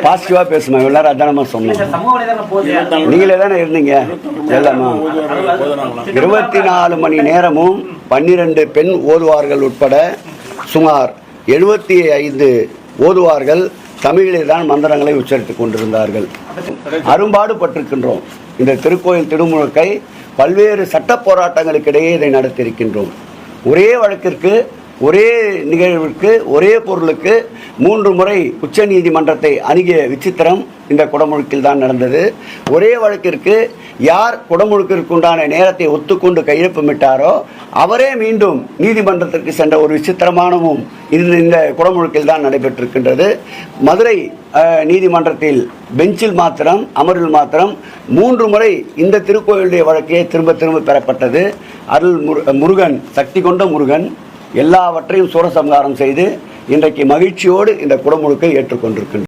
பாசிட்டிவா பேசணும். எல்லாரும் அதானமா சொன்னோம். நீங்களே தானே இருந்தீங்க. எல்லாமா 24 மணி நேரமும் 12 பெண் ஓதுவார்கள் உட்பட சுமார் 75 ஓதுவார்கள் தமிழிலே தான் மந்திரங்களை உச்சரித்துக் கொண்டிருந்தார்கள். அரும்பாடுபட்டிருக்கின்றோம். இந்த திருக்கோயில் திருமுழுக்கை பல்வேறு சட்ட போராட்டங்களுக்கிடையே இதை நடத்தியிருக்கின்றோம். ஒரே வழக்கிற்கு, ஒரே நிகழ்விற்கு, ஒரே பொருளுக்கு 3 முறை உச்ச நீதிமன்றத்தை அணுகிய விசித்திரம் இந்த குடமுழுக்கில் தான் நடந்தது. ஒரே வழக்கிற்கு யார் குடமுழுக்கிற்கு உண்டான நேரத்தை ஒத்துக்கொண்டு கையொப்பமிட்டாரோ அவரே மீண்டும் நீதிமன்றத்திற்கு சென்ற ஒரு விசித்திரமானவும் இந்த குடமுழுக்கில் தான் நடைபெற்றிருக்கின்றது. மதுரை நீதிமன்றத்தில் பெஞ்சில் மாத்திரம், அமர்வில் மாத்திரம் 3 முறை இந்த திருக்கோயிலுடைய வழக்கே திரும்ப திரும்ப பெறப்பட்டது. அருள் முருகன், சக்தி கொண்ட முருகன் எல்லாவற்றையும் சூரசம்ஹாரம் செய்து இன்றைக்கு மகிழ்ச்சியோடு இந்த குடமுழுக்கை ஏற்றுக்கொண்டிருக்கின்றனர்.